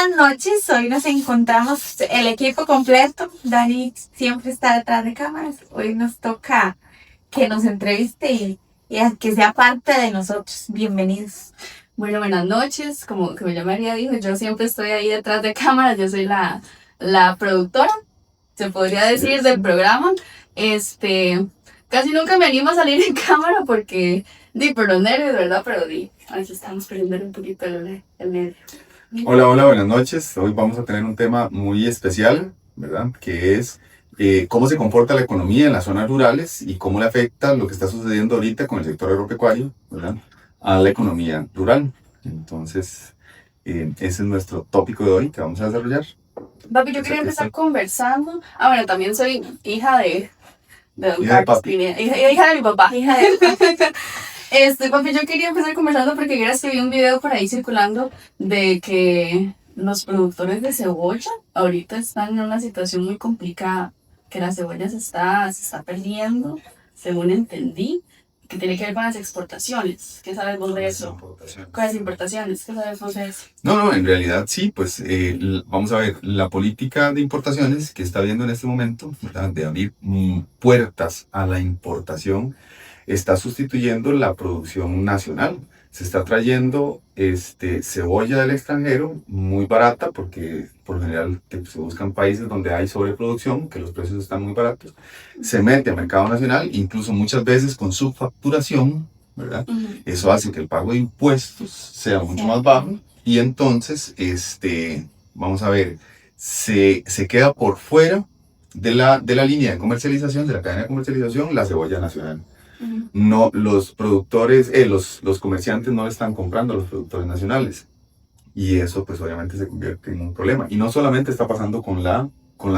buenas noches. Hoy nos encontramos el equipo completo. Dani siempre está detrás de cámaras. Hoy nos toca que nos entreviste y que sea parte de nosotros. Bienvenidos. Bueno, buenas noches. Como ya María dijo, yo siempre estoy ahí detrás de cámaras. Yo soy la productora, se podría decir, del programa. Casi nunca me animo a salir en cámara porque, por los nervios, ¿verdad? Pero a veces estamos perdiendo un poquito el nervio. Hola, buenas noches. Hoy vamos a tener un tema muy especial, ¿verdad? Que es cómo se comporta la economía en las zonas rurales y cómo le afecta lo que está sucediendo ahorita con el sector agropecuario, ¿verdad? A la economía rural. Entonces, ese es nuestro tópico de hoy que vamos a desarrollar. Papi, yo quería empezar conversando. Bueno, también soy hija de don Hija de Carlos papi. Pineda. Hija de mi papá. Papi, yo quería empezar conversando porque vieras que vi un video por ahí circulando de que los productores de cebolla ahorita están en una situación muy complicada, que la cebolla se está perdiendo, según entendí, que tiene que ver con las exportaciones. ¿Qué sabes vos de eso? Con las importaciones. ¿Qué sabes vos de eso? No, en realidad sí, pues vamos a ver, la política de importaciones que está habiendo en este momento, ¿verdad? De abrir puertas a la importación, está sustituyendo la producción nacional. Se está trayendo cebolla del extranjero muy barata porque por lo general se buscan países donde hay sobreproducción, que los precios están muy baratos. Se mete al mercado nacional, incluso muchas veces con subfacturación, ¿verdad? Eso hace que el pago de impuestos sea mucho más bajo y entonces, vamos a ver, se queda por fuera de la línea de comercialización, de la cadena de comercialización, la cebolla nacional. No, los productores, los comerciantes no le están comprando a los productores nacionales. Y eso pues obviamente se convierte en un problema. Y no solamente está pasando con la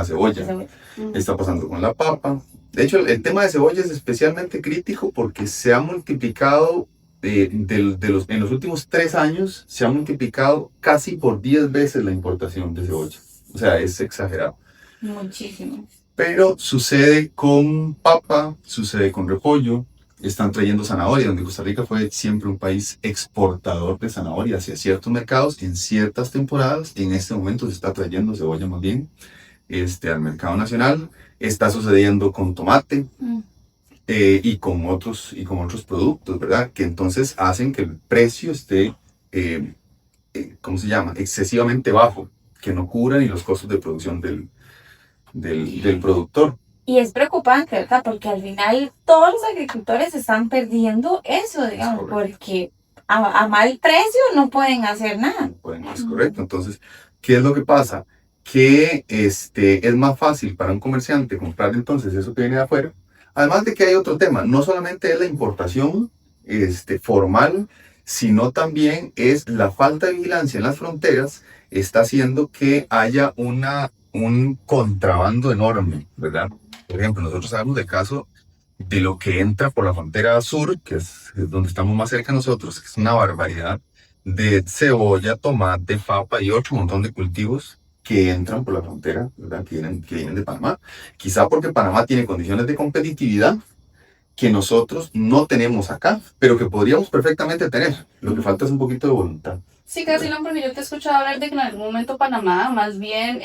cebolla, está pasando con la papa. De hecho, el tema de cebolla es especialmente crítico porque se ha multiplicado, en los últimos 3 años, se ha multiplicado casi por 10 veces la importación de cebolla. O sea, es exagerado. Muchísimo. Pero sucede con papa, sucede con repollo, están trayendo zanahoria, donde Costa Rica fue siempre un país exportador de zanahoria hacia ciertos mercados en ciertas temporadas. En este momento se está trayendo cebolla más bien al mercado nacional. Está sucediendo con tomate y con otros productos, ¿verdad? Que entonces hacen que el precio esté, ¿cómo se llama? Excesivamente bajo, que no cubra ni los costos de producción del productor. Y es preocupante, ¿verdad? Porque al final todos los agricultores están perdiendo eso, digamos, porque a mal precio no pueden hacer nada. Es correcto. Entonces, ¿qué es lo que pasa? Que es más fácil para un comerciante comprar entonces eso que viene de afuera. Además de que hay otro tema, no solamente es la importación formal, sino también es la falta de vigilancia en las fronteras, está haciendo que haya un contrabando enorme, ¿verdad? Por ejemplo, nosotros sabemos del caso de lo que entra por la frontera sur, que es donde estamos más cerca de nosotros, que es una barbaridad de cebolla, tomate, papa y otro montón de cultivos que entran por la frontera, ¿verdad? Que vienen de Panamá. Quizá porque Panamá tiene condiciones de competitividad que nosotros no tenemos acá, pero que podríamos perfectamente tener. Lo que falta es un poquito de voluntad. Sí, casi no, porque yo te he escuchado hablar de que en algún momento Panamá más bien,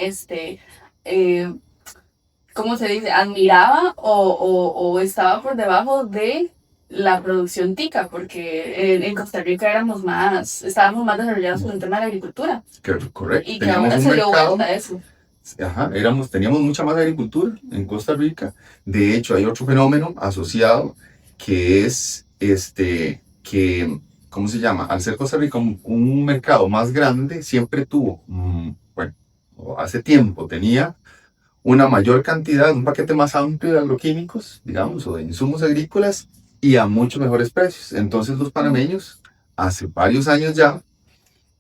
¿cómo se dice? Admiraba o estaba por debajo de la producción tica, porque en Costa Rica estábamos más desarrollados con el tema de la agricultura. Correcto. Y que ahora se dio vuelta eso. Ajá, teníamos mucha más agricultura en Costa Rica. De hecho, hay otro fenómeno asociado que es ¿cómo se llama? Al ser Costa Rica un mercado más grande, siempre tuvo, hace tiempo tenía una mayor cantidad, un paquete más amplio de agroquímicos, digamos, o de insumos agrícolas y a mucho mejores precios. Entonces los panameños, hace varios años ya,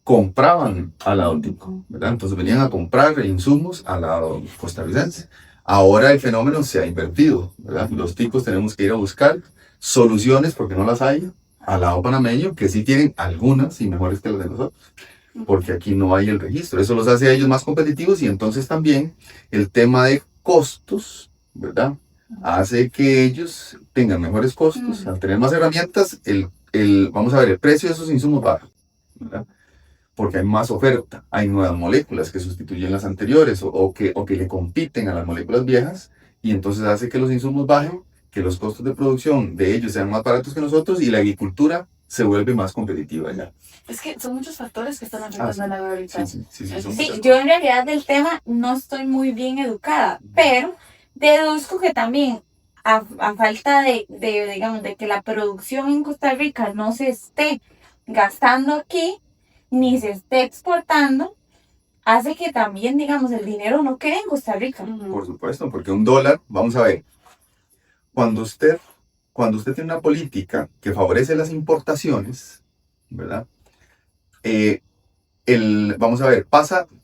compraban al lado tico, ¿verdad? Entonces venían a comprar insumos al lado costarricense. Ahora el fenómeno se ha invertido, ¿verdad? Los ticos tenemos que ir a buscar soluciones, porque no las hay, al lado panameño, que sí tienen algunas y mejores que las de nosotros, porque aquí no hay el registro. Eso los hace a ellos más competitivos y entonces también el tema de costos, ¿verdad? Hace que ellos tengan mejores costos. Al tener más herramientas, vamos a ver, el precio de esos insumos baja, ¿verdad? porque hay más oferta, hay nuevas moléculas que sustituyen las anteriores o que le compiten a las moléculas viejas, y entonces hace que los insumos bajen, que los costos de producción de ellos sean más baratos que nosotros y la agricultura se vuelve más competitiva ya. Es que son muchos factores que están afectando a la agricultura. Sí, Eso son Sí, muchas yo en realidad del tema no estoy muy bien educada, pero deduzco que también a falta digamos, de que la producción en Costa Rica no se esté gastando aquí, ni se esté exportando, hace que también, digamos, el dinero no quede en Costa Rica. Por supuesto, porque un dólar, vamos a ver, cuando usted tiene una política que favorece las importaciones, ¿verdad? Vamos a ver,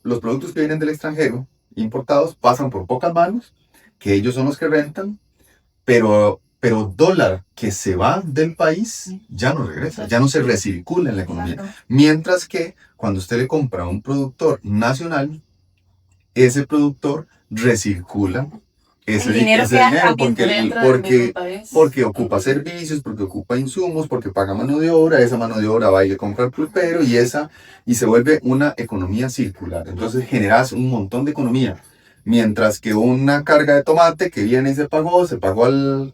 los productos que vienen del extranjero, importados, pasan por pocas manos, que ellos son los que rentan, pero dólar que se va del país ya no regresa, ya no se recircula en la economía. Claro. Mientras que cuando usted le compra a un productor nacional, ese productor recircula ese dinero queda dinero Dentro del mismo país. porque ocupa servicios, porque ocupa insumos, porque paga mano de obra, esa mano de obra va y le compra al pulpero y se vuelve una economía circular. Entonces generas un montón de economía. Mientras que una carga de tomate que viene y se pagó al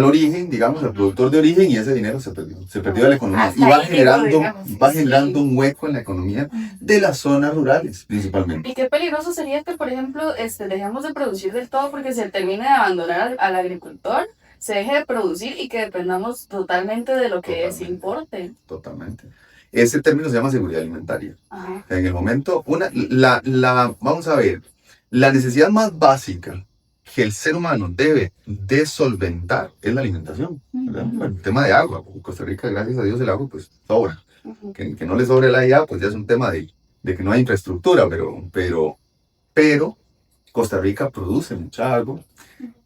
origen, digamos, al productor de origen, y ese dinero se perdió de la economía. Hasta Y va ahí llegó, digamos. generando un hueco en la economía de las zonas rurales, principalmente. Y qué peligroso sería que, por ejemplo, dejemos de producir del todo porque se termine de abandonar al agricultor, se deje de producir y que dependamos totalmente de lo que se importe. Totalmente. Ese término se llama seguridad alimentaria. Ajá. En el momento, vamos a ver, la necesidad más básica que el ser humano debe de solventar es la alimentación, ¿verdad? Bueno, el tema de agua. En Costa Rica, gracias a Dios, el agua pues sobra. Que no le sobre el agua, pues ya es un tema de que no hay infraestructura, pero Costa Rica produce mucha agua,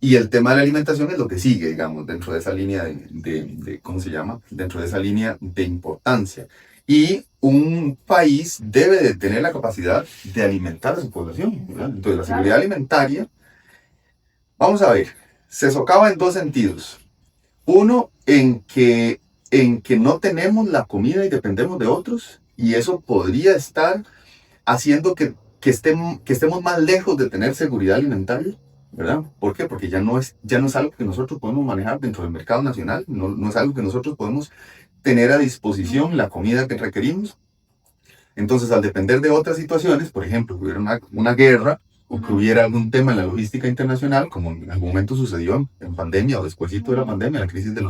y el tema de la alimentación es lo que sigue, digamos, dentro de esa línea ¿cómo se llama? Dentro de esa línea de importancia. Y un país debe de tener la capacidad de alimentar a su población, ¿verdad? Entonces la seguridad alimentaria, vamos a ver, se socava en dos sentidos. Uno, en que no tenemos la comida y dependemos de otros, y eso podría estar haciendo que estemos más lejos de tener seguridad alimentaria, ¿verdad? ¿Por qué? Porque ya no es algo que nosotros podemos manejar dentro del mercado nacional, no es algo que nosotros podemos tener a disposición la comida que requerimos. Entonces, al depender de otras situaciones, por ejemplo, que hubiera una guerra o que hubiera algún tema en la logística internacional, como en algún momento sucedió en pandemia o despuésito de la pandemia, la crisis de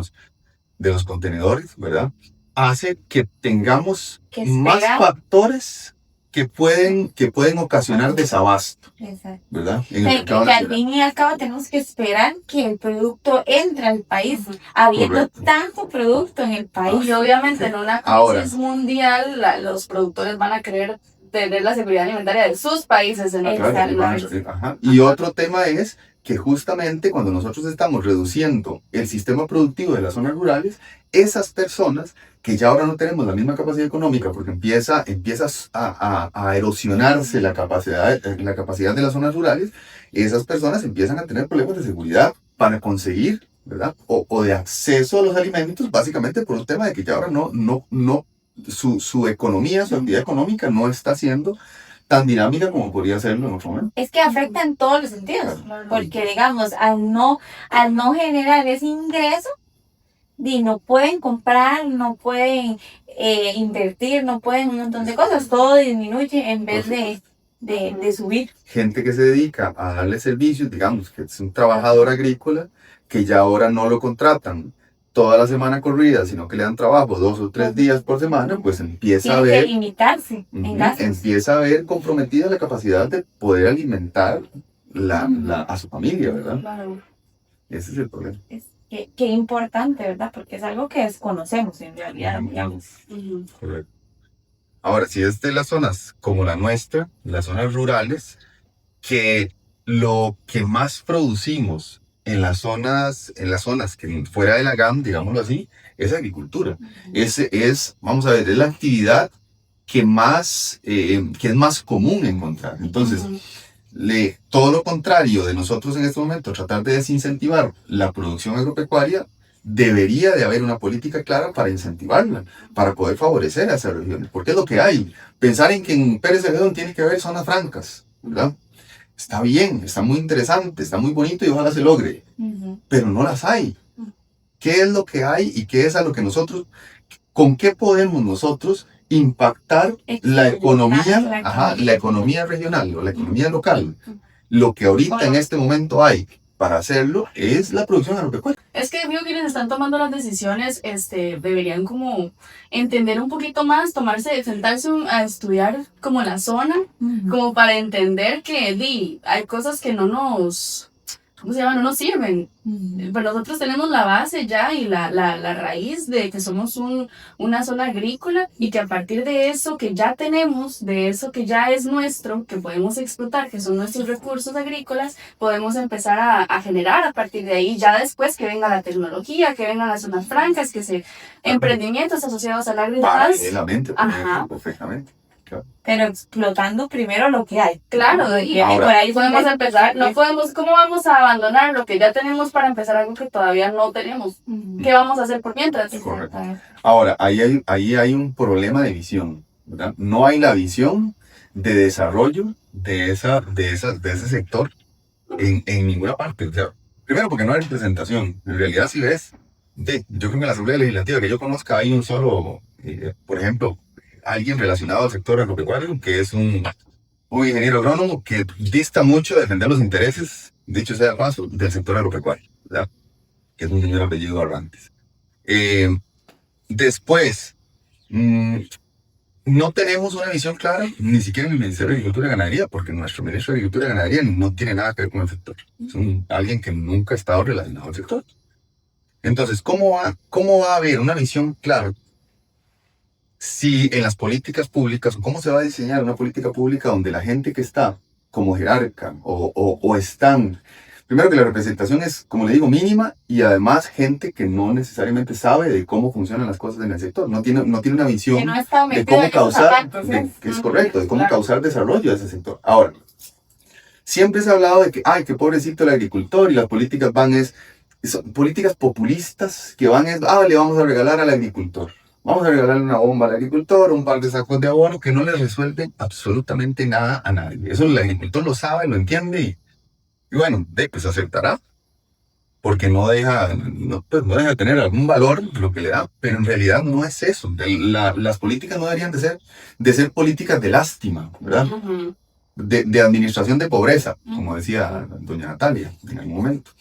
los contenedores, ¿verdad? Hace que tengamos más factores que pueden ocasionar desabasto, Exacto. ¿verdad? En el Que mercado al nacional. fin y al cabo tenemos que esperar que el producto entre al país, habiendo Correcto. tanto producto en el país. Y obviamente en una crisis Ahora. mundial, los productores van a querer tener la seguridad alimentaria de sus países en otros Claro, lugares. ajá. Y otro tema es que justamente cuando nosotros estamos reduciendo el sistema productivo de las zonas rurales, esas personas que ya ahora no tenemos la misma capacidad económica porque empieza a erosionarse la capacidad de las zonas rurales, esas personas empiezan a tener problemas de seguridad para conseguir, ¿verdad? O de acceso a los alimentos, básicamente por un tema de que ya ahora su economía, su actividad económica no está siendo tan dinámica como podría serlo en otro momento. Es que afecta en todos los sentidos, Claro. porque digamos, al no generar ese ingreso, no pueden comprar, no pueden invertir, no pueden un montón de cosas, todo disminuye en vez de subir. Gente que se dedica a darle servicios, digamos, que es un trabajador agrícola, que ya ahora no lo contratan toda la semana corrida, sino que le dan trabajo 2 o 3 días por semana, pues empieza a Tiene que ver, limitarse en gastos. empieza a ver comprometida la capacidad de poder alimentar a su familia, ¿verdad? Claro. Ese es el problema. Qué importante, ¿verdad? Porque es algo que desconocemos en realidad, digamos. Correcto. Ahora, si es de las zonas como la nuestra, las zonas rurales, que lo que más producimos en las zonas que fuera de la GAM, digámoslo así, es agricultura. Vamos a ver, es la actividad que es más común encontrar. Entonces, todo lo contrario de nosotros en este momento, tratar de desincentivar la producción agropecuaria, debería de haber una política clara para incentivarla, para poder favorecer a esas regiones, porque es lo que hay. Pensar en que en Pérez Celedón tiene que haber zonas francas, ¿verdad? Está bien, está muy interesante, está muy bonito y ojalá se logre, pero no las hay. ¿Qué es lo que hay y qué es a lo que nosotros, con qué podemos nosotros impactar la economía, la economía regional o la economía local? Lo que ahorita en este momento hay para hacerlo es la producción agropecuaria. Es que digo, quienes están tomando las decisiones deberían como entender un poquito más, sentarse a estudiar como la zona, como para entender que hay cosas que no nos, ¿cómo se llama? No nos sirven. Pero nosotros tenemos la base ya y la raíz de que somos una zona agrícola y que a partir de eso que ya tenemos, de eso que ya es nuestro, que podemos explotar, que son nuestros recursos agrícolas, podemos empezar a generar a partir de ahí, ya después que venga la tecnología, que vengan las zonas francas, emprendimientos asociados al agro y demás. Paralelamente, perfectamente. Claro. Pero explotando primero lo que hay. Claro, y ahora, por ahí podemos empezar. No podemos, ¿cómo vamos a abandonar lo que ya tenemos para empezar algo que todavía no tenemos? ¿Qué vamos a hacer por mientras? Correcto. Ahora, ahí hay un problema de visión, ¿verdad? No hay la visión de desarrollo de ese sector en ninguna parte. O sea, primero porque no hay representación. En realidad, si ves, yo creo que en la Asamblea Legislativa que yo conozca hay un solo, por ejemplo, alguien relacionado al sector agropecuario, que es un ingeniero agrónomo que dista mucho de defender los intereses, dicho sea de paso, del sector agropecuario, ¿verdad? Que es un señor apellido Arrantes. Después, no tenemos una visión clara, ni siquiera en el Ministerio de Agricultura y Ganadería, porque nuestro Ministro de Agricultura y Ganadería no tiene nada que ver con el sector. Es alguien que nunca ha estado relacionado al sector. Entonces, ¿cómo va a haber una visión clara si en las políticas públicas, cómo se va a diseñar una política pública donde la gente que está como jerarca o están, primero que la representación es, como le digo, mínima y además gente que no necesariamente sabe de cómo funcionan las cosas en el sector, no tiene una visión de cómo causar, que es correcto, de cómo causar desarrollo de ese sector. Ahora, siempre se ha hablado de que, qué pobrecito el agricultor y las políticas son políticas populistas que le vamos a regalar al agricultor. Vamos a regalarle una bomba al agricultor, un par de sacos de abono que no le resuelven absolutamente nada a nadie. Eso el agricultor lo sabe, lo entiende y bueno, pues aceptará. Porque no deja de tener algún valor lo que le da, pero en realidad no es eso. Las políticas no deberían de ser políticas de lástima, ¿verdad? De administración de pobreza, como decía doña Natalia en algún momento.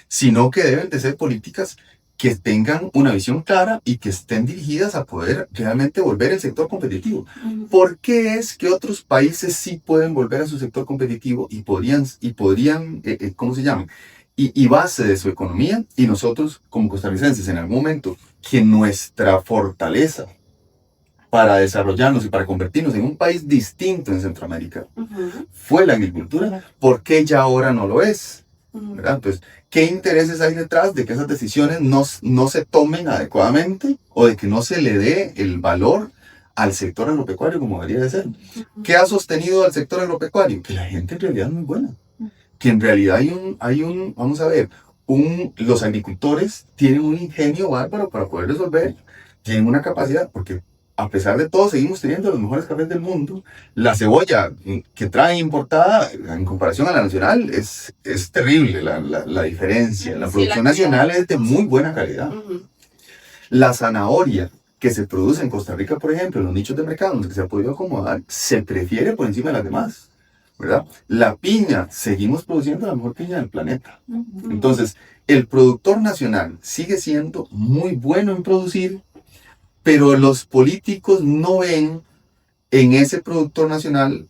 Sino que deben de ser políticas que tengan una visión clara y que estén dirigidas a poder realmente volver el sector competitivo. ¿Por qué es que otros países sí pueden volver a su sector competitivo y podrían ¿cómo se llaman? Y base de su economía, y nosotros como costarricenses en algún momento, que nuestra fortaleza para desarrollarnos y para convertirnos en un país distinto en Centroamérica fue la agricultura? ¿Por qué ya ahora no lo es? ¿Verdad? Entonces, ¿qué intereses hay detrás de que esas decisiones no se tomen adecuadamente o de que no se le dé el valor al sector agropecuario como debería de ser? ¿Qué ha sostenido al sector agropecuario? Que la gente en realidad es muy buena. Que en realidad vamos a ver, los agricultores tienen un ingenio bárbaro para poder resolver, tienen una capacidad, porque a pesar de todo seguimos teniendo los mejores cafés del mundo. La cebolla que trae importada en comparación a la nacional es terrible la diferencia. La producción nacional es de muy buena calidad. La zanahoria que se produce en Costa Rica, por ejemplo, en los nichos de mercado en los que se ha podido acomodar, se prefiere por encima de las demás, ¿verdad? La piña, seguimos produciendo la mejor piña del planeta. Entonces, el productor nacional sigue siendo muy bueno en producir, pero los políticos no ven en ese productor nacional,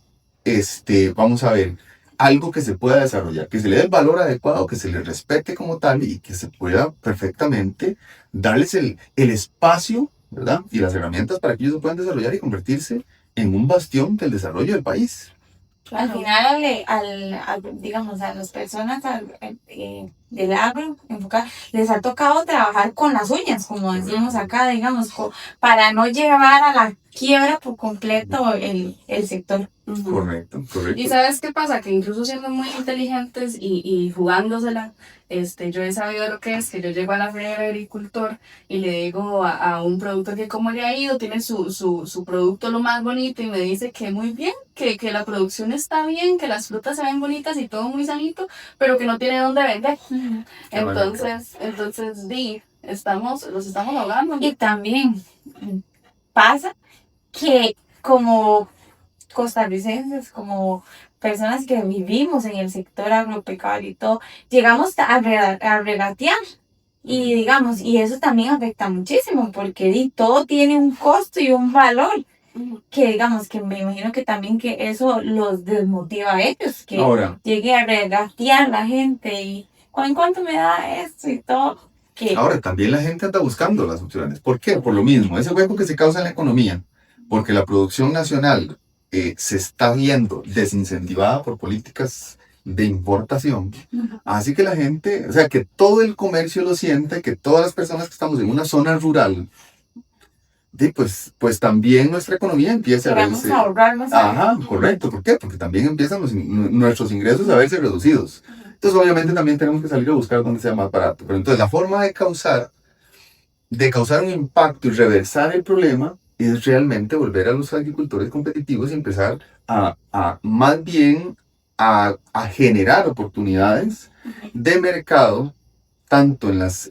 vamos a ver, algo que se pueda desarrollar, que se le dé el valor adecuado, que se le respete como tal y que se pueda perfectamente darles el espacio, ¿verdad? Y las herramientas para que ellos se puedan desarrollar y convertirse en un bastión del desarrollo del país. Al final, digamos, a las personas del agro, enfocada, les ha tocado trabajar con las uñas, como decimos acá, digamos, para no llevar a la quiebra por completo el sector. Correcto, correcto. Y ¿sabes qué pasa? Que incluso siendo muy inteligentes y jugándosela, yo he sabido lo que es, que yo llego a la feria del agricultor y le digo a un productor que cómo le ha ido, tiene su producto lo más bonito y me dice que muy bien, que la producción está bien, que las frutas se ven bonitas y todo muy sanito, pero que no tiene dónde vender. Entonces, los estamos ahogando. Y también pasa que como costarricenses, como personas que vivimos en el sector agropecuario y todo, llegamos a regatear. Y digamos, y eso también afecta muchísimo, porque todo tiene un costo y un valor. Que digamos, que me imagino que también que eso los desmotiva a ellos, que Ahora, llegue a regatear la gente y ¿en cuánto me da esto y todo? Que ahora, también la gente anda buscando las opciones. ¿Por qué? Por lo mismo, ese hueco que se causa en la economía, porque la producción nacional se está viendo desincentivada por políticas de importación. Así que la gente, o sea, que todo el comercio lo siente, que todas las personas que estamos en una zona rural, pues también nuestra economía empieza a verse. ahorrar más. Ajá, correcto. ¿Por qué? Porque también empiezan nuestros ingresos a verse reducidos. Entonces, obviamente, también tenemos que salir a buscar donde sea más barato. Pero entonces, la forma de causar un impacto y reversar el problema es realmente volver a los agricultores competitivos y empezar a más bien a generar oportunidades de mercado, tanto en las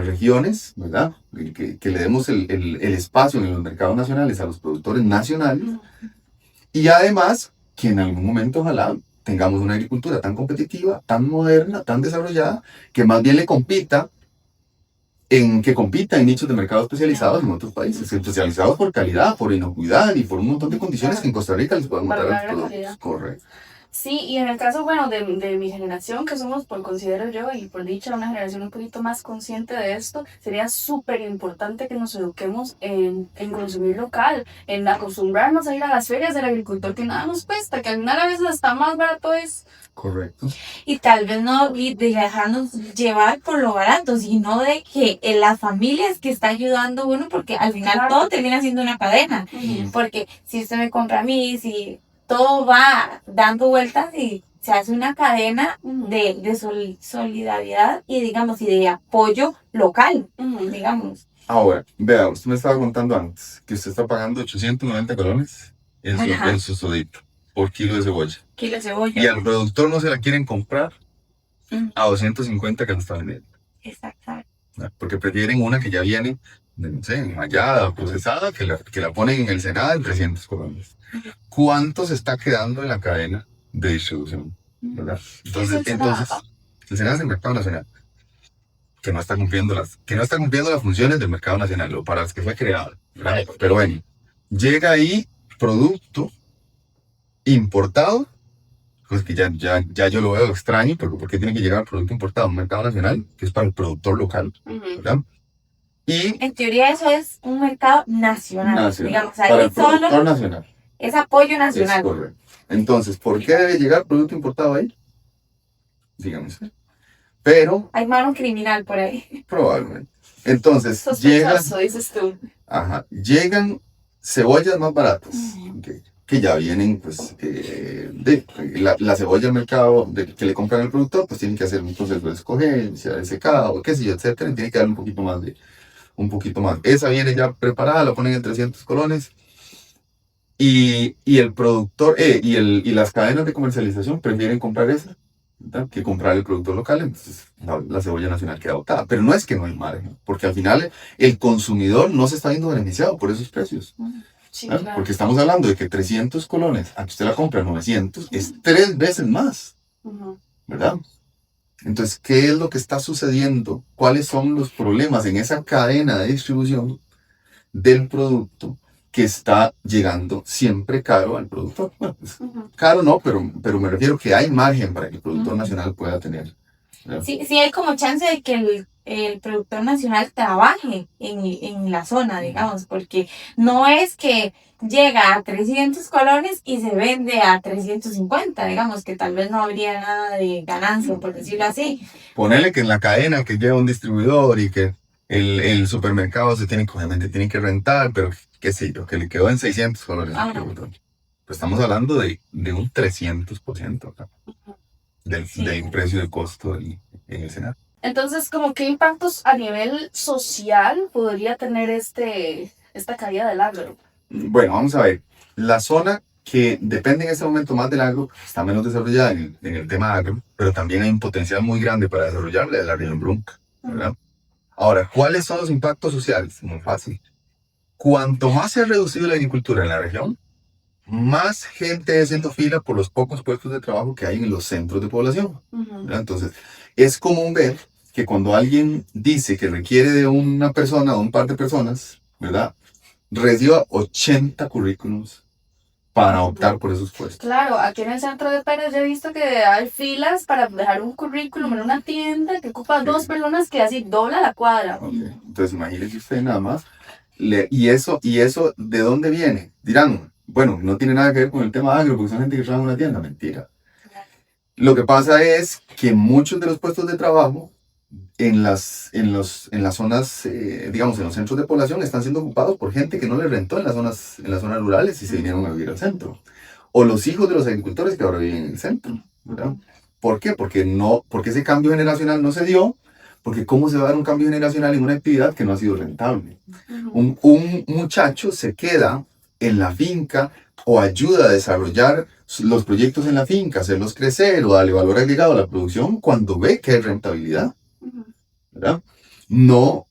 regiones, ¿verdad? Que le demos el espacio en los mercados nacionales a los productores nacionales, y además que en algún momento ojalá tengamos una agricultura tan competitiva, tan moderna, tan desarrollada, que más bien compita en nichos de mercado especializados en otros países, especializados por calidad, por inocuidad y por un montón de condiciones que en Costa Rica les podemos dar a los productos. Correcto. Sí, y en el caso, bueno, de mi generación, que somos, por considero yo, y por dicha, una generación un poquito más consciente de esto, sería súper importante que nos eduquemos en consumir local, en acostumbrarnos a ir a las ferias del agricultor, que nada nos cuesta, que al final a veces hasta más barato es. Correcto. Y tal vez no de dejarnos llevar por lo barato, sino de que las familias que está ayudando uno, porque al final todo termina siendo una cadena. Porque si usted me compra a mí, si todo va dando vueltas y se hace una cadena de solidaridad y digamos y de apoyo local, digamos. Ahora, vea, usted me estaba contando antes que usted está pagando 890 colones en su sodito por kilo de cebolla. Kilo de cebolla. Y al productor no se la quieren comprar a 250 que la está vendiendo. Exacto. Porque prefieren una que ya viene, no sé, enmallada, procesada, que la ponen en el Senado en 300 colones. ¿Cuánto se está quedando en la cadena de distribución? ¿Verdad? Entonces, el Senado es el mercado nacional, que no está cumpliendo las funciones del mercado nacional, o para las que fue creado, ¿verdad? Pero bueno, llega ahí producto importado, pues que ya yo lo veo extraño, porque ¿por qué tiene que llegar el producto importado a un mercado nacional, que es para el productor local, ¿verdad? Y en teoría eso es un mercado nacional. Digamos, ahí para el productor solo nacional. Es apoyo nacional. Es correcto. Entonces, ¿por qué debe llegar producto importado ahí? Dígame. Pero hay mano criminal por ahí. Probablemente. Entonces, sospechoso, dices tú. Llegan cebollas más baratas, que ya vienen, pues, la cebolla al mercado que le compran al productor, pues tienen que hacer un proceso de escogencia, de secado, qué sé yo, etcétera, y tiene que darle un poquito más. Esa viene ya preparada, la ponen en 300 colones, y el productor, y las cadenas de comercialización prefieren comprar esa, ¿verdad?, que comprar el producto local. Entonces la cebolla nacional queda botada. Pero no es que no hay margen, porque al final el consumidor no se está viendo beneficiado por esos precios. Sí, claro. Porque estamos hablando de que 300 colones, a que usted la compra a 900, es 3 veces más, ¿verdad? Entonces, ¿qué es lo que está sucediendo? ¿Cuáles son los problemas en esa cadena de distribución del producto que está llegando siempre caro al productor? Bueno, pues, caro no, pero me refiero que hay margen para que el productor nacional pueda tener. Sí, hay como chance de que el el productor nacional trabaje en la zona, digamos, porque no es que llega a 300 colones y se vende a 350, digamos, que tal vez no habría nada de ganancia, por decirlo así. Ponerle que en la cadena que lleva un distribuidor y que el supermercado se tiene que, obviamente tiene que rentar, pero qué sé yo, que le quedó en 600 colores. Ajá. Pues estamos hablando de un 300% acá, Sí. del precio de costo en el Senado. Entonces, ¿como qué impactos a nivel social podría tener esta caída del agro? Bueno, vamos a ver. La zona que depende en este momento más del agro está menos desarrollada en el tema agro, pero también hay un potencial muy grande para desarrollarla de la región Brunca, ¿verdad? Ahora, ¿cuáles son los impactos sociales? Muy fácil. Cuanto más se ha reducido la agricultura en la región, más gente haciendo fila por los pocos puestos de trabajo que hay en los centros de población, ¿verdad? Entonces, es común ver que cuando alguien dice que requiere de una persona o un par de personas, ¿verdad? Reciba 80 currículums para optar por esos puestos. Claro, aquí en el centro de Pérez yo he visto que hay filas para dejar un currículum en una tienda que ocupa 2 personas que así dobla la cuadra. Ok, entonces, imagínese usted nada más. ¿Y eso de dónde viene? Dirán, bueno, no tiene nada que ver con el tema agro, porque son gente que trabaja en una tienda. Mentira. Lo que pasa es que muchos de los puestos de trabajo en las zonas, digamos, en los centros de población están siendo ocupados por gente que no les rentó en las zonas rurales y se vinieron a vivir al centro. O los hijos de los agricultores que ahora viven en el centro, ¿verdad? ¿Por qué? Porque ese cambio generacional no se dio, porque ¿cómo se va a dar un cambio generacional en una actividad que no ha sido rentable? Un muchacho se queda en la finca o ayuda a desarrollar los proyectos en la finca, hacerlos crecer o darle valor agregado a la producción cuando ve que hay rentabilidad, ¿verdad? No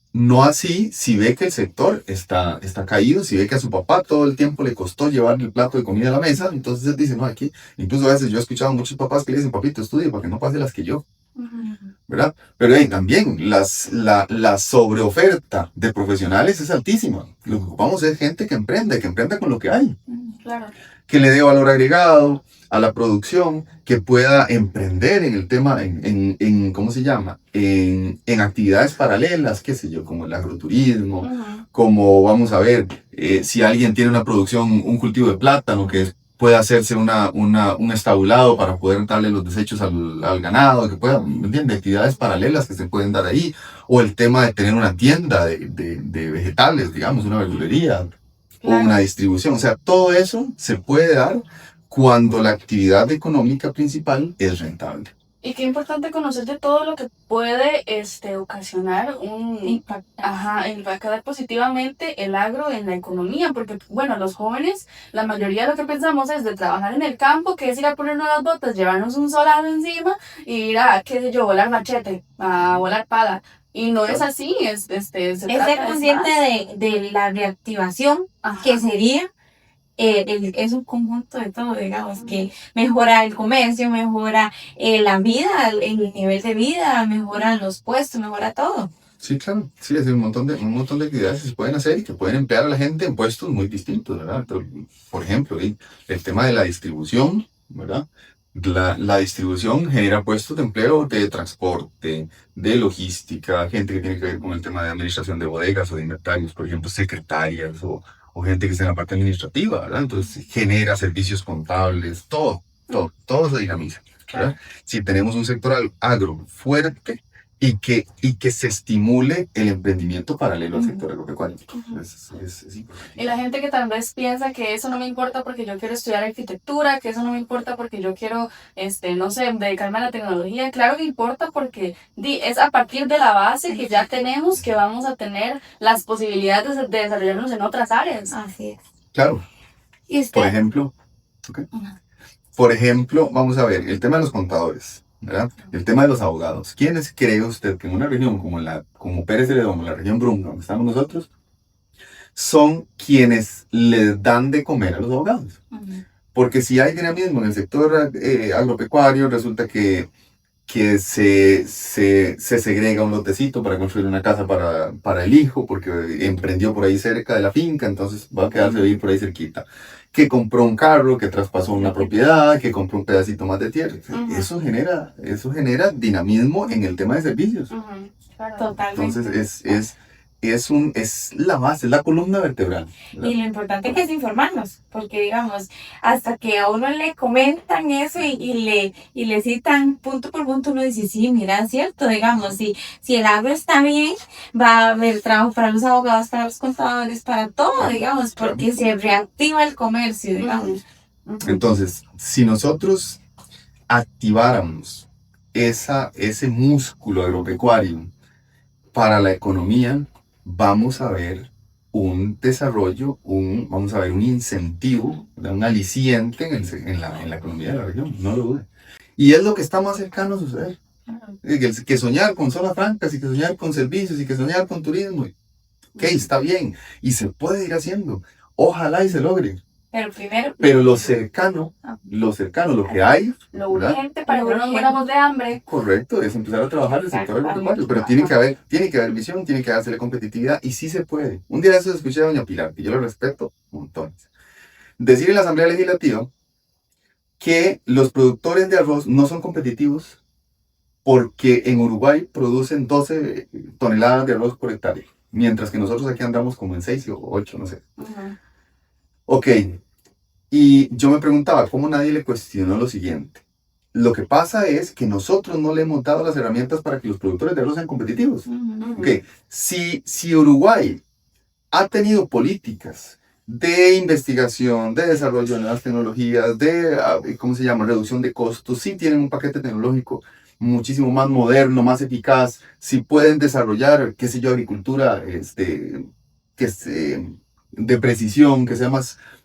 así si ve que el sector está caído, si ve que a su papá todo el tiempo le costó llevar el plato de comida a la mesa, entonces él dice, no, aquí, incluso a veces yo he escuchado a muchos papás que le dicen, papito, estudie para que no pase las que yo, ¿verdad? Pero también la sobreoferta de profesionales es altísima. Lo que ocupamos es gente que emprenda con lo que hay, Claro. que le dé valor agregado a la producción, que pueda emprender en el tema, ¿cómo se llama? En actividades paralelas, qué sé yo, como el agroturismo, como vamos a ver, si alguien tiene una producción, un cultivo de plátano, que pueda hacerse un estabulado para poder darle los desechos al ganado, que pueda, ¿me entiendes? Actividades paralelas que se pueden dar ahí, o el tema de tener una tienda de vegetales, digamos, una verdulería, o una distribución, o sea, todo eso se puede dar cuando la actividad económica principal es rentable. Y qué importante conocer de todo lo que puede ocasionar impactar positivamente el agro en la economía, porque bueno, los jóvenes, la mayoría lo que pensamos es de trabajar en el campo, que es ir a ponernos las botas, llevarnos un solado encima y ir a, qué sé yo, volar machete, a volar pala. Y no es así, Es ser consciente de la reactivación, que sería es un conjunto de todo, digamos, que mejora el comercio, mejora la vida, el nivel de vida, mejora los puestos, mejora todo. Sí, claro, sí, es un montón de actividades que se pueden hacer y que pueden emplear a la gente en puestos muy distintos, ¿verdad? Entonces, por ejemplo, el tema de la distribución, ¿verdad? La distribución genera puestos de empleo de transporte, de logística, gente que tiene que ver con el tema de administración de bodegas o de inventarios, por ejemplo, secretarias o gente que está en la parte administrativa, ¿verdad? Entonces genera servicios contables, todo se dinamiza, ¿verdad? Si tenemos un sector agro fuerte y que se estimule el emprendimiento paralelo al sector agropecuario. Es importante. Y la gente que tal vez piensa que eso no me importa porque yo quiero estudiar arquitectura, que eso no me importa porque yo quiero, no sé, dedicarme a la tecnología. Claro que importa porque es a partir de la base que ya tenemos que vamos a tener las posibilidades de desarrollarnos en otras áreas. Así es. Claro. ¿Y usted? Por ejemplo, vamos a ver, el tema de los contadores, ¿verdad? El tema de los abogados. ¿Quiénes cree usted que en una región como Pérez de León, la región Brunca, donde estamos nosotros, son quienes les dan de comer a los abogados? Porque si hay dinamismo en el sector agropecuario, resulta que que se segrega un lotecito para construir una casa para el hijo, porque emprendió por ahí cerca de la finca, entonces va a quedarse a vivir por ahí cerquita. Que compró un carro, que traspasó una propiedad, que compró un pedacito más de tierra. Ujú. Eso genera dinamismo en el tema de servicios. Ujú, claro. Totalmente. Entonces es la base, es la columna vertebral, ¿verdad? Y lo importante que es informarnos, porque digamos, hasta que a uno le comentan eso y le citan punto por punto, uno dice, sí, mira, es cierto, digamos, si el agro está bien, va a haber trabajo para los abogados, para los contadores, para todo, digamos, porque se reactiva el comercio, digamos. Ujú. Entonces, si nosotros activáramos ese músculo agropecuario para la economía, vamos a ver un desarrollo, vamos a ver un incentivo, un aliciente en la economía de la región, no lo dude. Y es lo que está más cercano a suceder. Que soñar con zonas francas y que soñar con servicios y que soñar con turismo, ok, está bien, y se puede ir haciendo, ojalá y se logre. Pero primero, Pero lo cercano, lo que hay, Lo ¿verdad? urgente para que no nos Urgente. muramos de hambre. Correcto, es empezar a trabajar el sector agropecuario, pero tiene que haber visión, tiene que hacerle competitividad, y sí se puede. Un día de eso escuché a doña Pilar, que yo lo respeto montones, decir en la Asamblea Legislativa que los productores de arroz no son competitivos porque en Uruguay producen 12 toneladas de arroz por hectárea, mientras que nosotros aquí andamos como en 6 o 8, no sé. Ujú. Ok, y yo me preguntaba, ¿cómo nadie le cuestionó lo siguiente? Lo que pasa es que nosotros no le hemos dado las herramientas para que los productores de arroz sean competitivos. ujú, Ok, si Uruguay ha tenido políticas de investigación, de desarrollo de nuevas tecnologías, ¿cómo se llama?, reducción de costos, sí tienen un paquete tecnológico muchísimo más moderno, más eficaz, si pueden desarrollar, qué sé yo, agricultura de precisión, que sea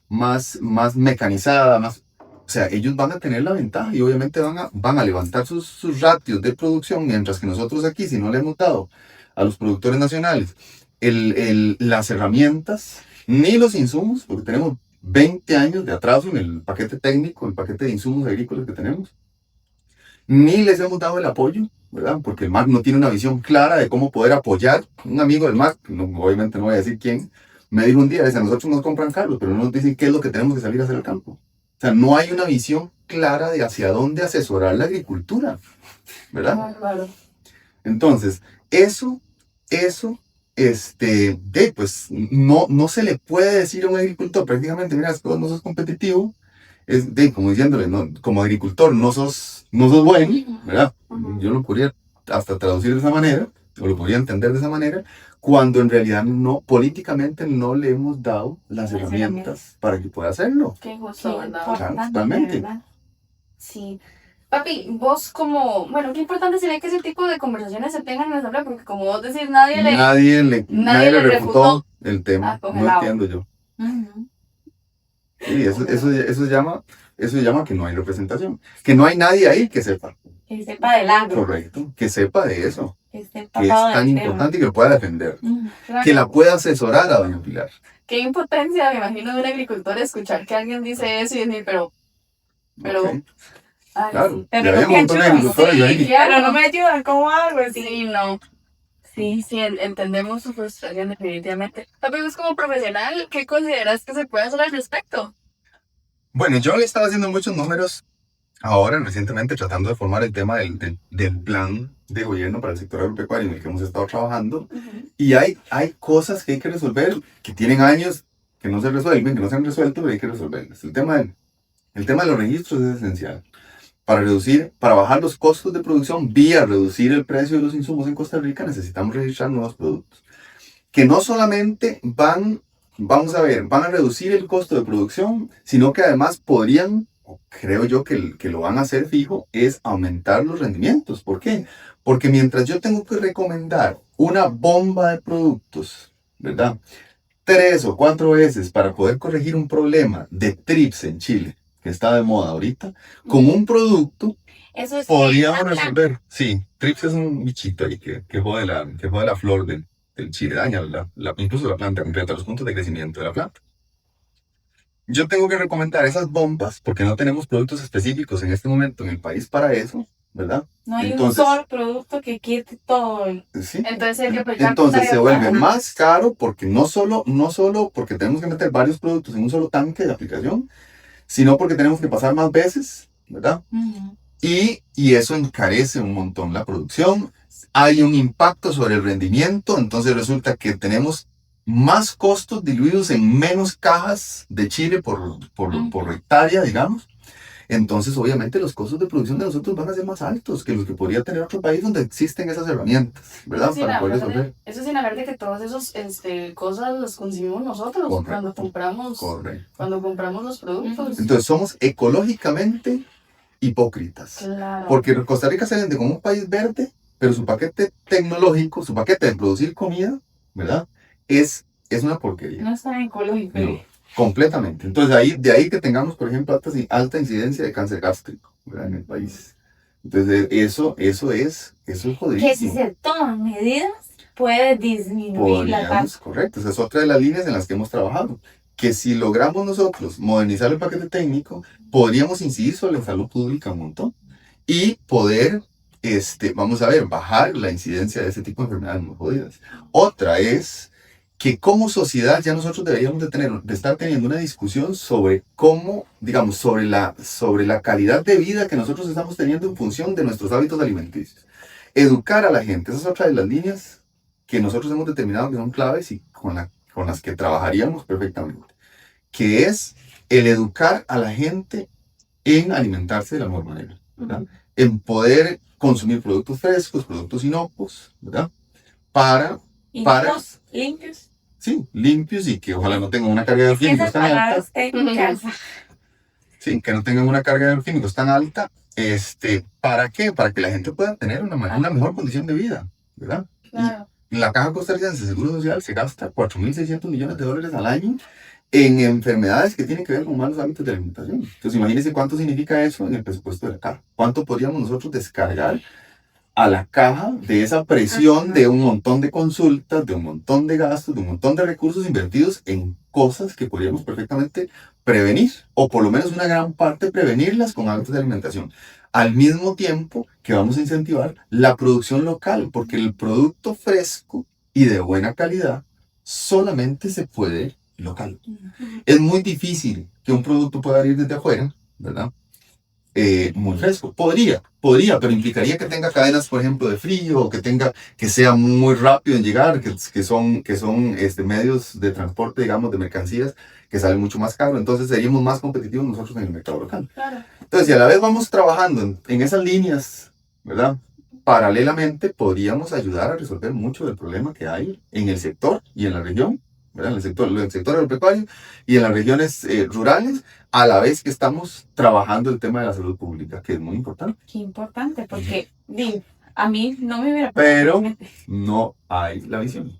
más mecanizada, o sea, ellos van a tener la ventaja y obviamente van a levantar sus ratios de producción, mientras que nosotros aquí, si no le hemos dado a los productores nacionales las herramientas ni los insumos, porque tenemos 20 años de atraso en el paquete técnico, el paquete de insumos agrícolas que tenemos, ni les hemos dado el apoyo, ¿verdad? Porque el MAC no tiene una visión clara de cómo poder apoyar. Un amigo del MAC, obviamente no voy a decir quién, me dijo un día, dice, a nosotros nos compran carros, pero no nos dicen qué es lo que tenemos que salir a hacer al campo. O sea, no hay una visión clara de hacia dónde asesorar la agricultura, ¿verdad? Claro. Entonces, pues no se le puede decir a un agricultor prácticamente, mira, es que vos no sos competitivo, como diciéndole, no, como agricultor no sos bueno, ¿verdad? Ujú. Yo lo podría hasta traducir de esa manera, o lo podría entender de esa manera, cuando en realidad políticamente no le hemos dado las herramientas para que pueda hacerlo. Qué qué injusto, ¿verdad? importante, totalmente. ¿verdad? Sí. Papi, vos bueno, qué importante sería que ese tipo de conversaciones se tengan en la asamblea, porque como vos decís, nadie Nadie le refutó refutó. el tema, no Congelado. entiendo yo. Ujú. Sí, eso llama que no hay representación, que no hay nadie ahí que sepa, Que sepa del agro, correcto, que sepa de eso, que esté que es empapado tan del tema. importante y que lo pueda defender, Ujú. Claro. que la pueda asesorar a doña Pilar. Qué impotencia, me imagino, de un agricultor escuchar que alguien dice eso y decir, pero, Ok, ay, claro, sí. Pero ya había no un me montón de ayudan. agricultores Sí, ahí. claro. Pero no me ayudan, ¿cómo hago? Sí, no. Sí. Sí, entendemos su frustración definitivamente. Papi, vos como profesional, ¿qué consideras que se puede hacer al respecto? Bueno, yo he estado haciendo muchos números ahora, recientemente, tratando de formar el tema del plan de gobierno para el sector agropecuario en el que hemos estado trabajando. Y hay cosas que hay que resolver, que tienen años que no se resuelven, que no se han resuelto, pero hay que resolverlas. El tema de los registros es esencial para bajar los costos de producción vía reducir el precio de los insumos en Costa Rica. Necesitamos registrar nuevos productos que no solamente van a reducir el costo de producción, sino que además creo yo que lo van a hacer fijo, es aumentar los rendimientos. ¿Por qué? Porque mientras yo tengo que recomendar una bomba de productos, ¿verdad?, 3 o 4 veces para poder corregir un problema de trips en Chile, que está de moda ahorita, con un producto Eso es podríamos resolver. Sí, trips es un bichito ahí que jode la flor del chile, daña incluso la planta completa, los puntos de crecimiento de la planta. Yo tengo que recomendar esas bombas porque no tenemos productos específicos en este momento en el país para eso, ¿verdad? No hay Entonces- un solo producto que quite todo. Sí. Entonces hay que aplicar Entonces se vuelve Ajá. más caro porque no solo porque tenemos que meter varios productos en un solo tanque de aplicación, sino porque tenemos que pasar más veces, ¿verdad? Ujú. Y eso encarece un montón la producción. Hay un impacto sobre el rendimiento, entonces resulta que tenemos más costos diluidos en menos cajas de chile por hectárea, digamos. Entonces, obviamente, los costos de producción de nosotros van a ser más altos que los que podría tener otro país donde existen esas herramientas, ¿verdad? Sin Para poder hablar resolver. eso sin hablar de que todas esas cosas las consumimos nosotros Correcto. cuando Correcto. compramos los productos. Entonces, somos ecológicamente hipócritas. Claro. Porque Costa Rica se vende como un país verde, pero su paquete tecnológico, su paquete de producir comida, ¿verdad? Es una porquería. No es tan ecológico. No, completamente. Entonces, de ahí que tengamos, por ejemplo, alta incidencia de cáncer gástrico, ¿verdad? En el país. Entonces, eso es Que si jodidísimo. se toman medidas, puede disminuir la tasa. Correcto, esa es otra de las líneas en las que hemos trabajado. Que si logramos nosotros modernizar el paquete técnico, podríamos incidir sobre la salud pública un montón y poder, vamos a ver, bajar la incidencia de ese tipo de enfermedades muy jodidas. Otra es que como sociedad ya nosotros deberíamos de estar teniendo una discusión sobre cómo, digamos, sobre la calidad de vida que nosotros estamos teniendo en función de nuestros hábitos alimenticios. Educar a la gente, esa es otra de las líneas que nosotros hemos determinado que son claves y con las que trabajaríamos perfectamente, que es el educar a la gente en alimentarse de la mejor manera, ¿verdad? En poder consumir productos frescos, productos inocuos, ¿verdad? Y Para- los limpios. Sí, limpios y que ojalá no tengan una carga de Es que químicos esas tan alta. palabras técnicas. Sí, que no tengan una carga de químicos tan alta. ¿Para qué? Para que la gente pueda tener una mejor condición de vida, ¿verdad? Claro. Y la Caja Costarricense de Seguro Social se gasta 4.600 millones de dólares al año en enfermedades que tienen que ver con malos hábitos de alimentación. Entonces, imagínense cuánto significa eso en el presupuesto de la caja. ¿Cuánto podríamos nosotros descargar a la caja de esa presión de un montón de consultas, de un montón de gastos, de un montón de recursos invertidos en cosas que podríamos perfectamente prevenir, o por lo menos una gran parte prevenirlas con hábitos de alimentación? Al mismo tiempo que vamos a incentivar la producción local, porque el producto fresco y de buena calidad solamente se puede local. Es muy difícil que un producto pueda ir desde afuera, ¿verdad? Muy fresco. Podría, pero implicaría que tenga cadenas, por ejemplo, de frío, o que sea muy rápido en llegar, que son medios de transporte, digamos, de mercancías, que salen mucho más caro. Entonces seríamos más competitivos nosotros en el mercado local. Claro. Entonces, si a la vez vamos trabajando en esas líneas, ¿verdad? Paralelamente podríamos ayudar a resolver mucho del problema que hay en el sector y en la región, ¿verdad? En el sector agropecuario y en las regiones rurales, a la vez que estamos trabajando el tema de la salud pública, que es muy importante. Qué importante, porque a mí no me hubiera Pero no hay la visión.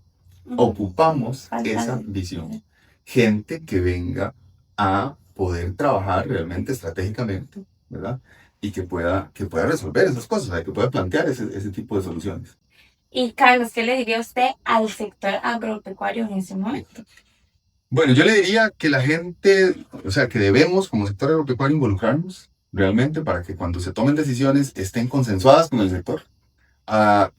Ocupamos Falta esa de- visión. Gente que venga a poder trabajar realmente estratégicamente, ¿verdad? Y que pueda resolver esas cosas, que pueda plantear ese tipo de soluciones. Y Carlos, ¿qué le diría usted al sector agropecuario en ese momento? Bueno, yo le diría que la gente, o sea, que debemos como sector agropecuario involucrarnos realmente para que cuando se tomen decisiones estén consensuadas con el sector,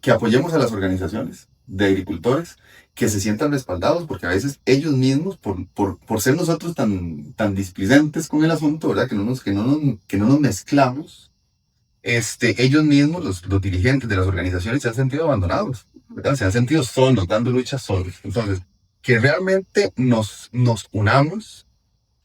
que apoyemos a las organizaciones de agricultores, que se sientan respaldados, porque a veces ellos mismos, por ser nosotros tan displicentes con el asunto, ¿verdad? Que no nos mezclamos, ellos mismos, los dirigentes de las organizaciones, se han sentido abandonados, ¿verdad? Se han sentido solos, dando luchas solos. Entonces, que realmente nos unamos,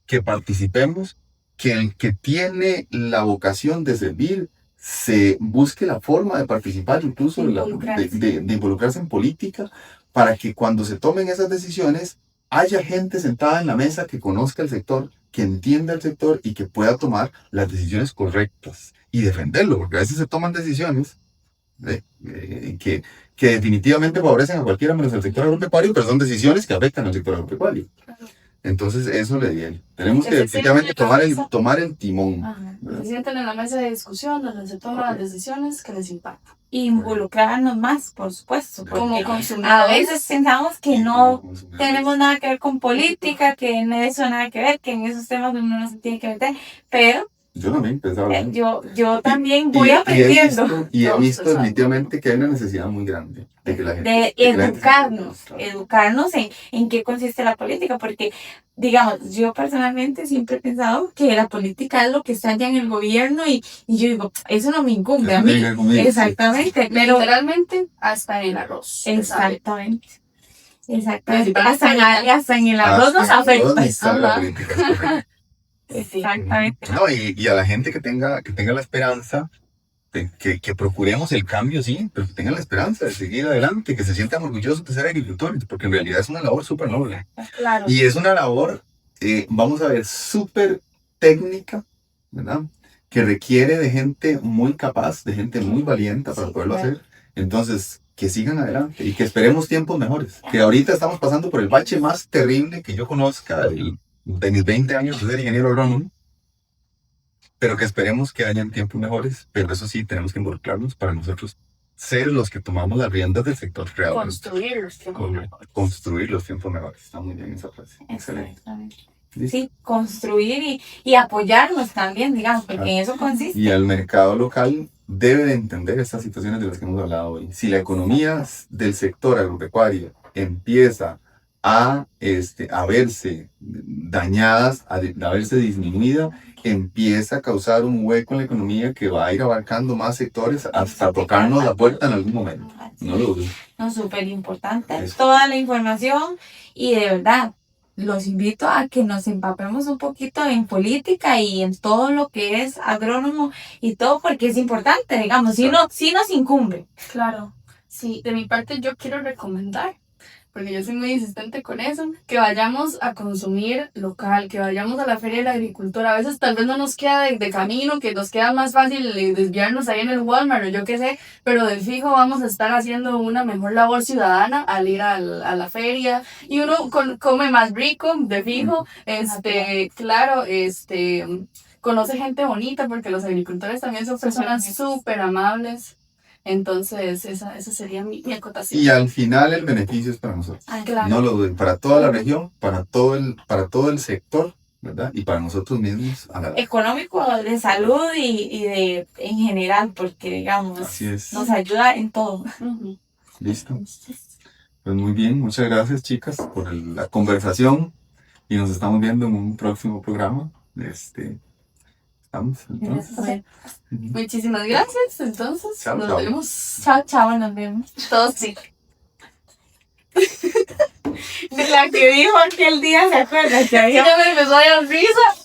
que participemos, que el que tiene la vocación de servir se busque la forma de participar, incluso de involucrarse en política, para que cuando se tomen esas decisiones haya gente sentada en la mesa que conozca el sector, que entienda el sector y que pueda tomar las decisiones correctas y defenderlo, porque a veces se toman decisiones que definitivamente favorecen a cualquiera menos al sector agropecuario, pero son decisiones que afectan al sector agropecuario. Entonces, eso le diría. Tenemos que definitivamente tomar el timón. Ajá. Se sienten en la mesa de discusión donde se toman las decisiones que les impactan. Involucrarnos más, por supuesto. Como Porque consumidores. a veces pensamos que no tenemos nada que ver con política, que en eso nada que ver, que en esos temas uno no se tiene que meter, pero Yo también pensaba lo mismo. Yo también voy Y aprendiendo. he visto Exacto. definitivamente que hay una necesidad muy grande de que la gente... De de que la gente se educarnos, conozca. educarnos en qué consiste la política, porque, digamos, yo personalmente siempre he pensado que la política es lo que está allá en el gobierno y yo digo, eso no me incumbe Eso a no mí. tiene que ver conmigo, sí. Exactamente, pero Literalmente, hasta en el arroz. exactamente, exactamente. Principalmente. Hasta en el arroz nos Hasta en todos afecta. mis sabe la Ajá. política, es correcto. Exactamente. No, y a la gente que tenga la esperanza, que procuremos el cambio, sí, pero que tengan la esperanza de seguir adelante, que se sientan orgullosos de ser agricultores, porque en realidad es una labor súper noble. Claro. Y es una labor, vamos a ver, súper técnica, ¿verdad? Que requiere de gente muy capaz, de gente muy valiente para Sí, poderlo claro. hacer. Entonces, que sigan adelante y que esperemos tiempos mejores. Que ahorita estamos pasando por el bache más terrible que yo conozca de mis 20 años de ser ingeniero agrónomo, pero que esperemos que hayan tiempos mejores. Pero eso sí, tenemos que involucrarnos para nosotros ser los que tomamos las riendas del sector real. Construir los tiempos mejores. Construir los tiempos mejores. Está muy bien esa frase. Excelente. Exactamente. ¿Listo? Sí, construir y apoyarnos también, digamos, porque en eso Y consiste. el mercado local debe de entender estas situaciones de las que hemos hablado hoy. Si la economía del sector agropecuario empieza a verse dañadas, a verse disminuida, empieza a causar un hueco en la economía que va a ir abarcando más sectores hasta tocarnos la puerta en algún momento. No lo dudo. No, súper importante Eso. toda la información y de verdad los invito a que nos empapemos un poquito en política y en todo lo que es agrónomo y todo porque es importante, digamos, sí nos incumbe. Claro. Sí, de mi parte yo quiero recomendar, porque yo soy muy insistente con eso, que vayamos a consumir local, que vayamos a la Feria de la Agricultura. A veces tal vez no nos queda de camino, que nos queda más fácil desviarnos ahí en el Walmart o yo qué sé, pero de fijo vamos a estar haciendo una mejor labor ciudadana al ir a la feria y uno come más rico, de fijo, claro, conoce gente bonita porque los agricultores también son personas súper amables. Entonces, esa sería mi acotación. Y al final el beneficio es para nosotros. Claro. No lo duden, para toda la región, para todo el sector, ¿verdad? Y para nosotros mismos a la vez. Económico, de salud y de en general, porque digamos, Así es. nos ayuda en todo. Ujú. Listo. Pues muy bien, muchas gracias chicas por la conversación y nos estamos viendo en un próximo programa. Estamos entonces. Bueno, muchísimas gracias. Entonces, Chao, nos chao. vemos Chao, chao, nos vemos. todos. Sí. De la que dijo aquel día, ¿se acuerdan? Que había Ya me empezó a dar risa.